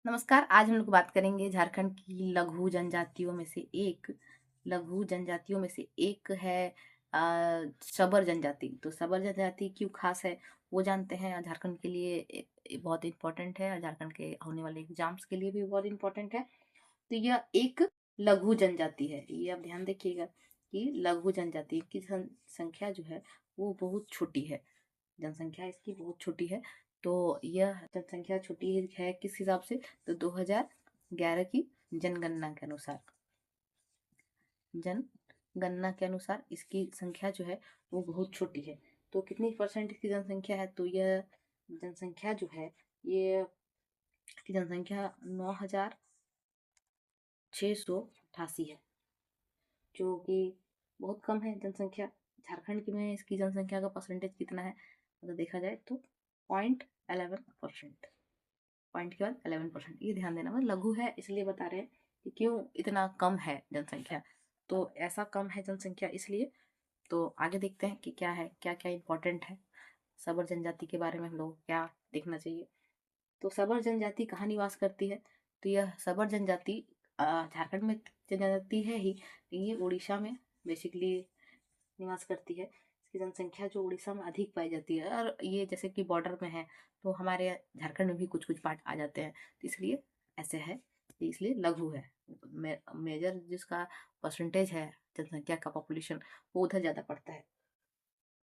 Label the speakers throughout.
Speaker 1: नमस्कार। आज हम लोग बात करेंगे झारखंड की लघु जनजातियों में से एक है शबर जनजाति। तो शबर जनजाति क्यों खास है वो जानते हैं। और झारखंड के लिए बहुत इम्पोर्टेंट है और झारखंड के होने वाले एग्जाम्स के लिए भी बहुत इम्पोर्टेंट है। तो यह एक लघु जनजाति है। ये आप ध्यान देखिएगा कि लघु जनजाति की संख्या जो है वो बहुत छोटी है। जनसंख्या इसकी बहुत छोटी है। तो यह जनसंख्या छोटी है किस हिसाब से? तो 2011 की जनगणना के अनुसार जनगणना के अनुसार इसकी संख्या जो है वो बहुत छोटी है। तो कितनी परसेंट की जनसंख्या है? तो यह जनसंख्या जो है ये की जनसंख्या 9,688 है, जो कि बहुत कम है जनसंख्या। झारखंड में इसकी जनसंख्या का परसेंटेज कितना है अगर देखा जाए तो 0.11%। पॉइंट के बाद 11%। ये ध्यान देना, मतलब लघु है इसलिए बता रहे हैं कि क्यों इतना कम है जनसंख्या। तो ऐसा कम है जनसंख्या इसलिए। तो आगे देखते हैं कि क्या है, क्या क्या इम्पोर्टेंट है सबर जनजाति के बारे में हम लोग क्या देखना चाहिए। तो सबर जनजाति कहाँ निवास करती है? तो यह सबर जनजाति झारखंड में जनजाति है ही, ये उड़ीसा में बेसिकली निवास करती है। इसकी जनसंख्या जो उड़ीसा में अधिक पाई जाती है, और ये जैसे कि बॉर्डर में है तो हमारे झारखंड में भी कुछ कुछ पार्ट आ जाते हैं, तो इसलिए ऐसे है, इसलिए लघु है। मेजर जिसका परसेंटेज है जनसंख्या का, पॉपुलेशन, वो उधर ज़्यादा पड़ता है।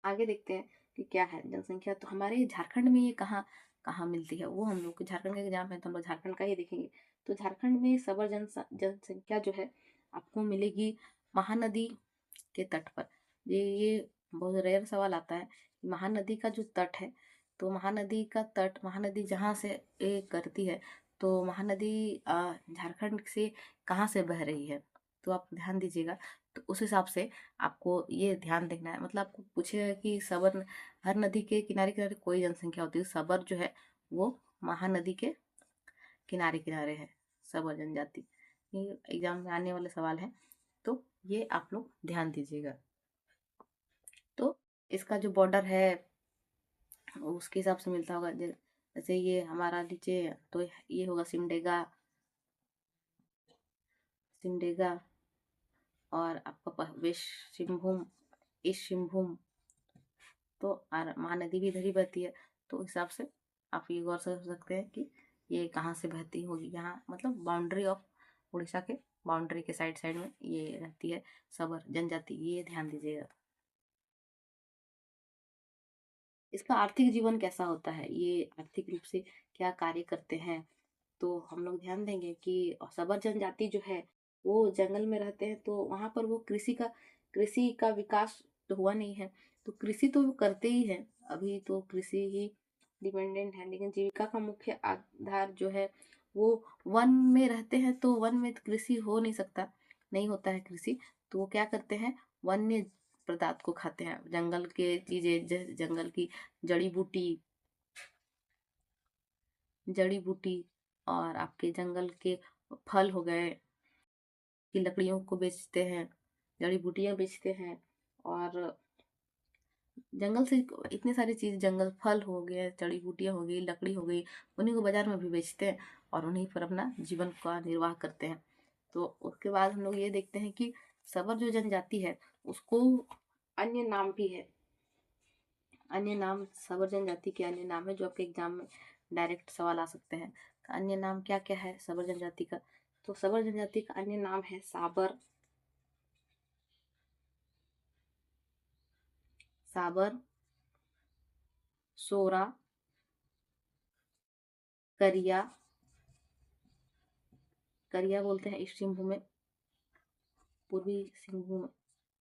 Speaker 1: आगे देखते हैं कि क्या है जनसंख्या। तो हमारे झारखंड में ये कहाँ कहाँ मिलती है, वो हम लोग के झारखंड का एग्जाम है तो हम लोग झारखंड का ही देखेंगे। तो झारखंड में सबर जनसंख्या जो है आपको मिलेगी महानदी के तट पर। ये बहुत रेयर सवाल आता है। महानदी का जो तट है, तो महानदी का तट, महानदी जहाँ से करती है, तो महानदी झारखंड से कहाँ से बह रही है, तो आप ध्यान दीजिएगा। तो उस हिसाब से आपको ये ध्यान देखना है। मतलब आपको पूछेगा कि सबर, हर नदी के किनारे किनारे कोई जनसंख्या होती है, सबर जो है वो महानदी के किनारे किनारे है, सबर जनजाति। ये एग्जाम में आने वाले सवाल हैं, तो ये आप लोग ध्यान दीजिएगा। तो इसका जो बॉर्डर है उसके हिसाब से मिलता होगा। जैसे ये हमारा नीचे, तो ये होगा सिमडेगा, सिमडेगा। और आपका वेस्ट सिंहभूम, ईस्ट सिंहभूम। तो महानदी भी इधर ही बहती है, तो हिसाब से आप ये गौर कर सकते हैं कि ये कहाँ से बहती होगी। यहाँ मतलब बाउंड्री ऑफ उड़ीसा के, बाउंड्री के साइड साइड में ये रहती है सबर जनजाति, ये ध्यान दीजिएगा। इसका आर्थिक जीवन कैसा होता है, ये आर्थिक रूप से क्या कार्य करते हैं, तो हम लोग ध्यान देंगे कि सबर जनजाति जो है वो जंगल में रहते हैं। तो वहां पर वो कृषि का विकास तो हुआ नहीं है। तो कृषि तो वो करते ही हैं, अभी तो कृषि ही डिपेंडेंट है, लेकिन जीविका का मुख्य आधार जो है वो वन में रहते हैं। तो वन में तो कृषि हो नहीं सकता, नहीं होता है कृषि। तो वो क्या करते हैं, वन्य पदार्थ को खाते हैं, जंगल के चीजें, जंगल की जड़ी बूटी, जड़ी बूटी और आपके जंगल के फल हो गए, की लकड़ियों को बेचते हैं, जड़ी बूटियां बेचते हैं। और जंगल से इतनी सारी चीज, जंगल फल हो गए, जड़ी बूटियां हो गई, लकड़ी हो गई, उन्हीं को बाजार में भी बेचते हैं और उन्हीं पर अपना जीवन का निर्वाह करते हैं। तो उसके बाद हम लोग ये देखते हैं कि सबर जो जनजाति है उसको अन्य नाम भी है, अन्य नाम सबर जनजाति के अन्य नाम है जो आपके एग्जाम में डायरेक्ट सवाल आ सकते हैं। अन्य नाम क्या क्या है सबर जनजाति का? तो सबर जनजाति का अन्य नाम है साबर, साबर, सोरा, करिया, करिया बोलते हैं ईस्ट सिंहभूम में, पूर्वी सिंहभूम में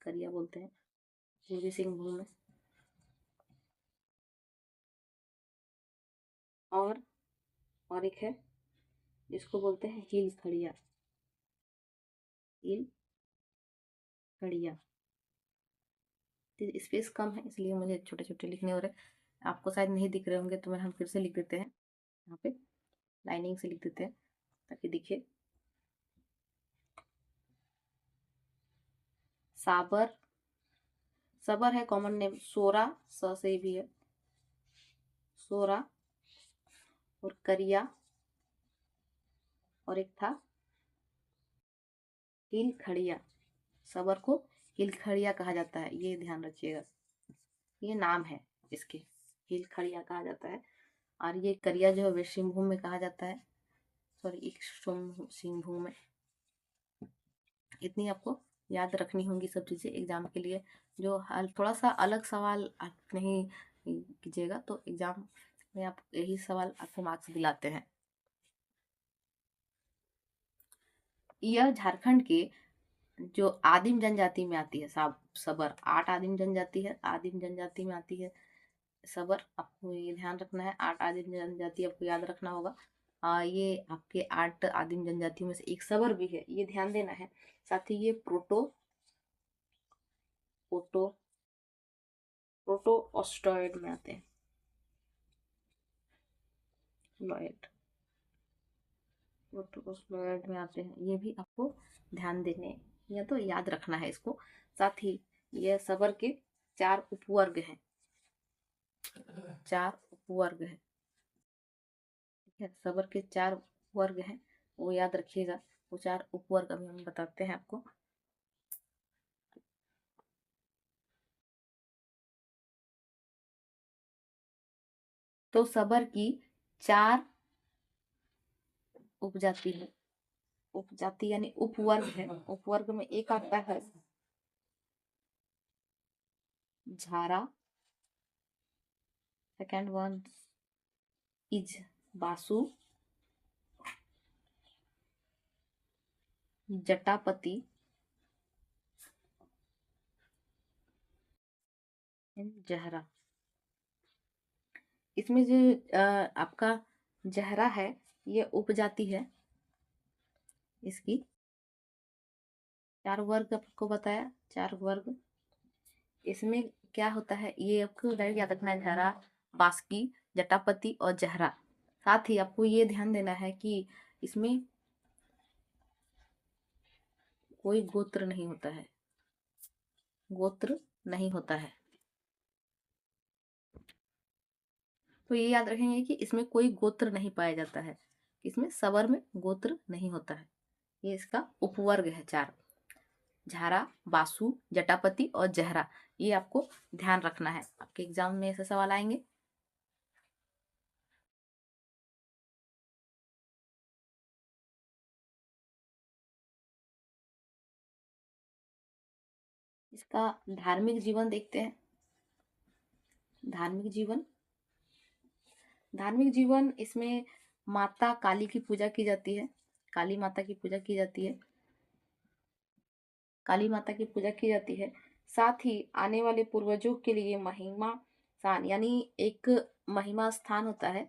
Speaker 1: करिया बोलते हैं, पूर्वी सिंहभूम में। और और एक है जिसको बोलते हैं हिल खड़िया, हिल खड़िया। स्पेस कम है इसलिए मुझे छोटे छोटे लिखने हो रहे हैं, आपको शायद नहीं दिख रहे होंगे, तो मैं हम फिर से लिख देते हैं, यहाँ पे लाइनिंग से लिख देते हैं ताकि दिखे। साबर, सबर है कॉमन नेम, सोरा स से भी है, सोरा, और करिया, और एक था हिलखड़िया। सबर को हिलखड़िया कहा जाता है, ये ध्यान रखिएगा, ये नाम है इसके, हिलखड़िया कहा जाता है। और ये करिया जो है वे सिंहभूम में कहा जाता है, सॉरी एक सिंहभूम में। इतनी आपको याद रखनी होंगी सब चीज़ें एग्जाम के लिए। जो थोड़ा सा अलग सवाल आप नहीं कीजिएगा तो एग्जाम में आप यही सवाल आपको मार्क्स दिलाते हैं। यह झारखंड के जो आदिम जनजाति में आती है, सबर 8 आदिम जनजाति है, आदिम जनजाति में आती है सबर। आपको ये ध्यान रखना है, 8 आदिम जनजाति आपको याद रखना होगा। ये आपके 8 आदिम जनजातियों में से एक सबर भी है, ये ध्यान देना है। साथ ही ये प्रोटो ऑस्ट्रॉयड में आते हैं, लॉयड प्रोटोस्लॉयड में आते हैं, ये भी आपको ध्यान देने या तो याद रखना है इसको। साथ ही ये सबर के 4 उपवर्ग हैं, 4 उपवर्ग हैं, ठीक है। सबर के 4 उपवर्ग हैं, वो याद रखिएगा। वो 4 उपवर्ग अभी हम बताते हैं आपको। तो सबर की 4 उपजाति है, उपजाति यानी उपवर्ग है। उपवर्ग में एक आता है झारा, सेकेंड वन इज बासु, जटापति एंड जहरा। इसमें जो आपका जहरा है ये उपजाति है, इसकी 4 वर्ग आपको बताया, 4 वर्ग। इसमें क्या होता है ये आपको डायरेक्ट याद रखना है, जहरा, बास्की, जटापति और जहरा। साथ ही आपको ये ध्यान देना है कि इसमें कोई गोत्र नहीं होता है, गोत्र नहीं होता है। तो ये याद रखेंगे कि इसमें कोई गोत्र नहीं पाया जाता है, इसमें सबर में गोत्र नहीं होता है। ये इसका उपवर्ग है 4, झारा, बासु, जटापति और जहरा। ये आपको ध्यान रखना है, आपके एग्जाम में ऐसे सवाल आएंगे। इसका धार्मिक जीवन देखते हैं। धार्मिक जीवन, धार्मिक जीवन इसमें माता काली की पूजा की जाती है, काली माता की पूजा की जाती है, काली माता की पूजा की जाती है। साथ ही आने वाले पूर्वजों के लिए महिमा स्थान यानी एक महिमा स्थान होता है,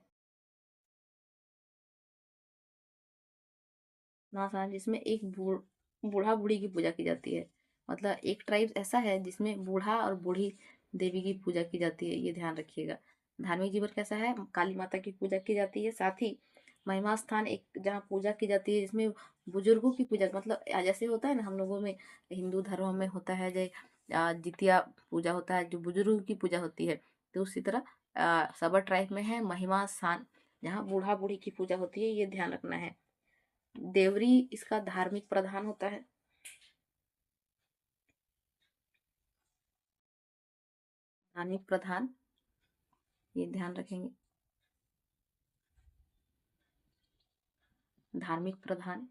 Speaker 1: महास्थान, जिसमें एक बूढ़ा बूढ़ी की पूजा की जाती है। मतलब एक ट्राइब ऐसा है जिसमें बूढ़ा और बूढ़ी देवी की पूजा की जाती है, ये ध्यान रखिएगा। धार्मिक जीवन कैसा है, काली माता की पूजा की जाती है। साथ ही महिमा स्थान एक जहाँ पूजा की जाती है जिसमें बुजुर्गों की पूजा, मतलब जैसे होता है ना हम लोगों में हिंदू धर्म में होता है जय जितिया पूजा होता है जो बुजुर्गों की पूजा होती है, तो उसी तरह सबर ट्राइब में है महिमा स्थान जहाँ बूढ़ा बूढ़ी की पूजा होती है, ये ध्यान रखना है। देवरी इसका धार्मिक प्रधान होता है, धार्मिक प्रधान, ये ध्यान रखेंगे, धार्मिक प्रधान,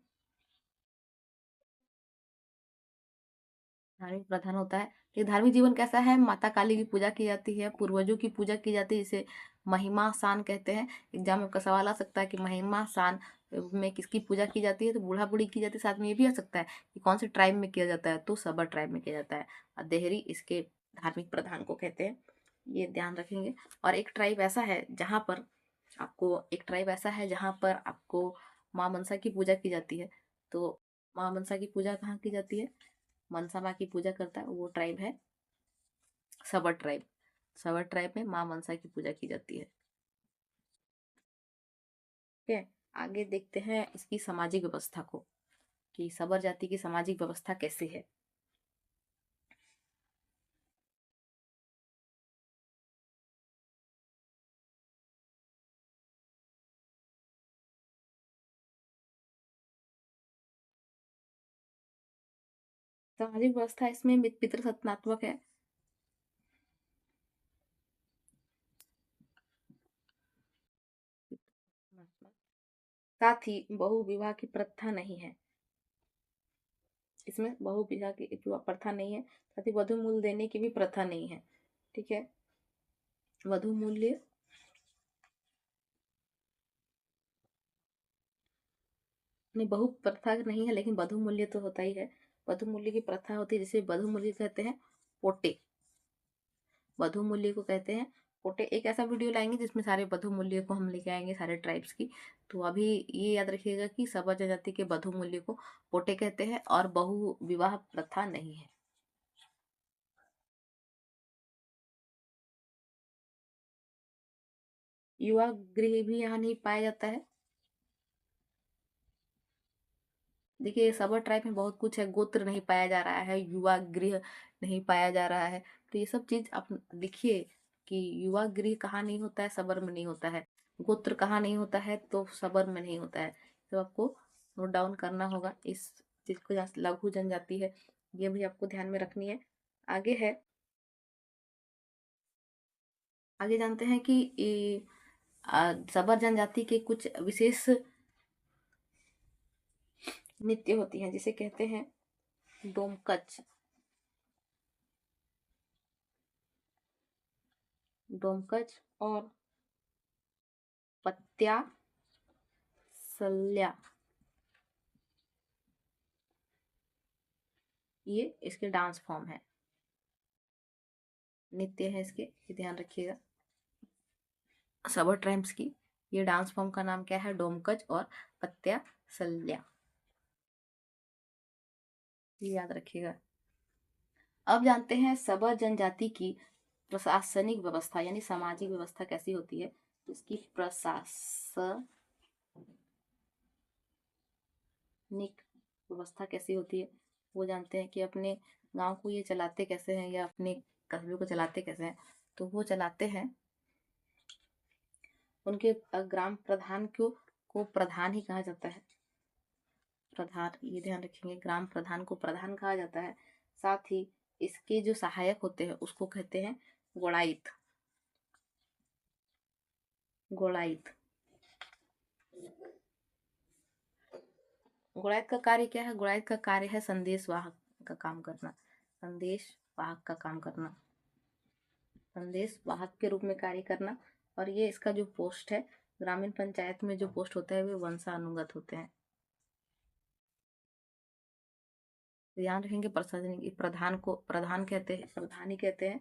Speaker 1: धार्मिक प्रधान होता है। ये धार्मिक जीवन कैसा है, माता काली की पूजा की जाती है, पूर्वजों की पूजा की जाती है, इसे महिमा सान कहते हैं। एग्जाम में आपका सवाल आ सकता है कि महिमा सान में किसकी पूजा की जाती है, तो बूढ़ा बूढ़ी की जाती है। साथ में ये भी आ सकता है कि कौन से ट्राइब में किया जाता है, तो सबर ट्राइब में किया जाता है। और देहरी इसके धार्मिक प्रधान को कहते हैं, ये ध्यान रखेंगे। और एक ट्राइब ऐसा है जहाँ पर आपको, एक ट्राइब ऐसा है जहाँ पर आपको माँ मनसा की पूजा की जाती है। तो माँ मनसा की पूजा कहाँ की जाती है, मनसा माँ की पूजा करता है वो ट्राइब है सबर ट्राइब। सबर ट्राइब में माँ मनसा की पूजा की जाती है। ठीक है, आगे देखते हैं इसकी सामाजिक व्यवस्था को, कि सबर जाति की सामाजिक व्यवस्था कैसे है। सामाजिक व्यवस्था इसमें पितृसत्तात्मक है। साथ ही बहु विवाह की प्रथा नहीं है, इसमें बहु विवाह की प्रथा नहीं है। साथ ही वधु मूल्य देने की भी प्रथा नहीं है। ठीक है, वधु मूल्य नहीं, बहु प्रथा नहीं है, लेकिन वधु मूल्य तो होता ही है। वधु मूल्य की प्रथा होती है, जिसे वधु मूल्य कहते हैं पोटे। वधु मूल्य को कहते हैं पोटे। एक ऐसा वीडियो लाएंगे जिसमें सारे वधु मूल्य को हम लेके आएंगे, सारे ट्राइब्स की। तो अभी ये याद रखिएगा कि सबा जनजाति के वधु मूल्य को पोटे कहते हैं और बहु विवाह प्रथा नहीं है। युवा गृह भी यहाँ नहीं पाया जाता है। देखिए, सबर ट्राइब में बहुत कुछ है। गोत्र नहीं पाया जा रहा है, युवा गृह नहीं पाया जा रहा है। तो ये सब चीज आप देखिए कि युवा गृह कहाँ नहीं होता है, सबर में नहीं होता है। गोत्र कहाँ नहीं होता है, तो सबर में नहीं होता है। तो आपको नोट डाउन करना होगा इस चीज को। जहाँ लघु जनजाति है, ये भी आपको ध्यान में रखनी है। आगे है, आगे जानते हैं कि सबर जनजाति के कुछ विशेष नृत्य होती हैं, जिसे कहते हैं डोमकच। डोमकच और पत्या सल्या, ये इसके डांस फॉर्म है, नृत्य है इसके, ये ध्यान रखिएगा। सबर ट्राइब्स की ये डांस फॉर्म का नाम क्या है? डोमकच और पत्या सल्या, ये याद रखिएगा। अब जानते हैं सबर जनजाति की प्रशासनिक व्यवस्था यानी सामाजिक व्यवस्था कैसी होती है। तो इसकी प्रशासनिक व्यवस्था कैसी होती है वो जानते हैं कि अपने गांव को ये चलाते कैसे हैं या अपने कस्बे को चलाते कैसे हैं। तो वो चलाते हैं, उनके ग्राम प्रधान को प्रधान ही कहा जाता है। प्रधान, ये ध्यान रखेंगे, ग्राम प्रधान को प्रधान कहा जाता है। साथ ही इसके जो सहायक होते हैं उसको कहते हैं गोड़ाइत। गोड़ाइत, गोड़ाइत का कार्य क्या है? गोड़ाइत का कार्य है संदेश वाहक का काम करना। संदेश वाहक का काम करना, संदेश वाहक के रूप में कार्य करना। और ये इसका जो पोस्ट है, ग्रामीण पंचायत में जो पोस्ट होता है वे वंशानुगत होते हैं। ध्यान रखेंगे, प्रशासनिक प्रधान को प्रधान कहते हैं, प्रधान ही कहते हैं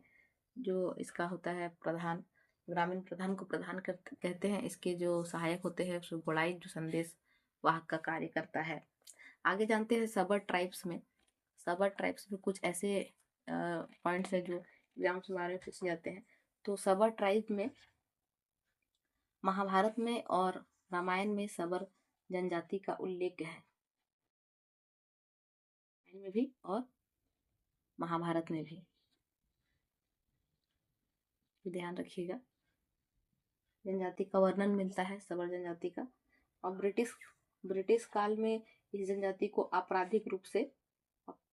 Speaker 1: जो इसका होता है प्रधान। ग्रामीण प्रधान को प्रधान कहते हैं। इसके जो सहायक होते हैं उसको गोड़ाई, जो संदेश वाहक का कार्य करता है। आगे जानते हैं सबर ट्राइब्स में, सबर ट्राइब्स में कुछ ऐसे पॉइंट्स है जो एग्जाम्स में पूछे जाते हैं। तो सबर ट्राइब में महाभारत में और रामायण में सबर जनजाति का उल्लेख है, में भी और महाभारत में भी, ध्यान रखिएगा। जनजाति का वर्णन मिलता है सबर जनजाति का। और ब्रिटिश काल में इस जनजाति को आपराधिक रूप से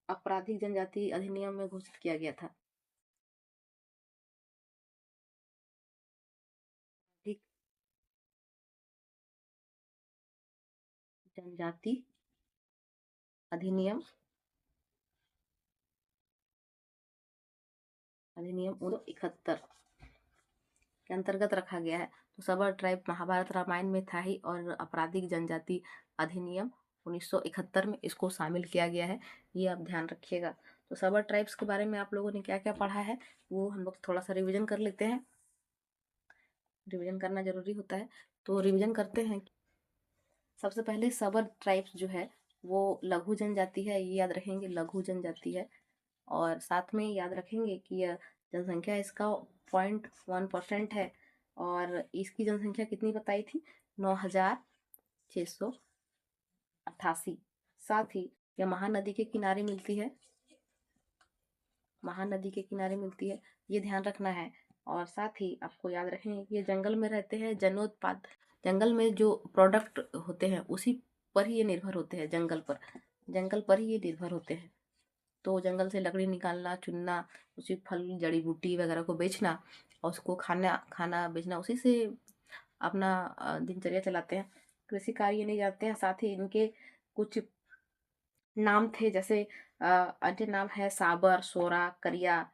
Speaker 1: आपराधिक जनजाति अधिनियम में घोषित किया गया था। ठीक, जनजाति अधिनियम, अधिनियम 1971 के अंतर्गत रखा गया है। तो सबर ट्राइब महाभारत रामायण में था ही, और आपराधिक जनजाति अधिनियम 1971 में इसको शामिल किया गया है, ये आप ध्यान रखिएगा। तो सबर ट्राइब्स के बारे में आप लोगों ने क्या क्या पढ़ा है वो हम लोग थोड़ा सा रिविजन कर लेते हैं। रिविजन करना जरूरी होता है, तो रिविजन करते हैं। सबसे पहले सबर ट्राइब्स जो है वो लघु जनजाति है, ये याद रखेंगे, लघु जनजाति है। और साथ में याद रखेंगे कि यह जनसंख्या इसका 0.1% है। और इसकी जनसंख्या कितनी बताई थी? 9688। साथ ही यह महानदी के किनारे मिलती है, महानदी के किनारे मिलती है, ये ध्यान रखना है। और साथ ही आपको याद रखेंगे कि ये जंगल में रहते हैं। जनोत्पाद, जंगल में जो प्रोडक्ट होते हैं उसी पर ही ये निर्भर होते हैं, जंगल पर ही ये निर्भर होते हैं। तो जंगल से लकड़ी निकालना, चुनना, उसी फल जड़ी बूटी वगैरह को बेचना और उसको खाना खाना बेचना, उसी से अपना दिनचर्या चलाते हैं। कृषि कार्य नहीं जानते हैं। साथ ही इनके कुछ नाम थे, जैसे अन्य नाम है साबर, सोरा, करिया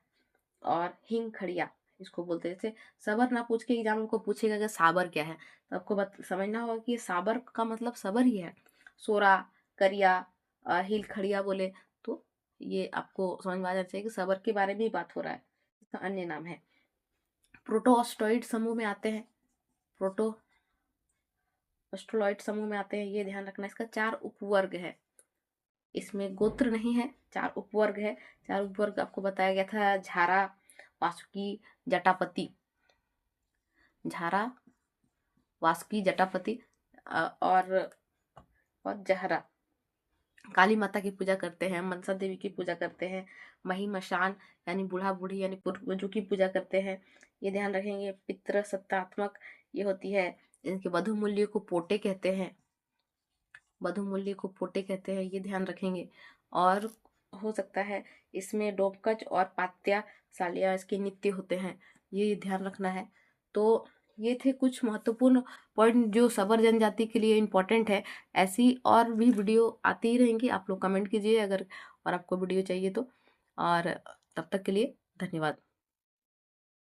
Speaker 1: और हिंग खड़िया, इसको बोलते हैं। जैसे सबर ना पूछ के एग्जाम को पूछेगा कि साबर क्या है, तो आपको समझना होगा कि साबर का मतलब सबर ही है। सोरा, करिया, हिल खड़िया बोले तो ये आपको समझ में आ जाना चाहिए कि सबर के बारे में ही बात हो रहा है। इसका अन्य नाम है। प्रोटोस्टोइड समूह में आते हैं, प्रोटोस्टोलॉइड समूह में आते हैं, ये ध्यान रखना। इसका 4 उपवर्ग है, इसमें गोत्र नहीं है, 4 उपवर्ग है। 4 उपवर्ग आपको बताया गया था, झारा, वासुकी, जटापति, झारा, वासुकी, जटापति और जहरा। काली माता की पूजा करते हैं, मनसा देवी की पूजा करते हैं, महिमशान यानी बूढ़ा बूढ़ी यानी पूर्वजों की पूजा करते हैं, ये ध्यान रखेंगे। पितृ सत्तात्मक ये होती है। इनके वधु मूल्य को पोटे कहते हैं, वधु मूल्य को पोटे कहते हैं, ये ध्यान रखेंगे। और हो सकता है इसमें डोमकच और पात्या सालिया इसके नित्य होते हैं, ये ध्यान रखना है। तो ये थे कुछ महत्वपूर्ण पॉइंट जो सबर जनजाति के लिए इम्पोर्टेंट है। ऐसी और भी वीडियो आती ही रहेंगी, आप लोग कमेंट कीजिए अगर और आपको वीडियो चाहिए तो। और तब तक के लिए धन्यवाद।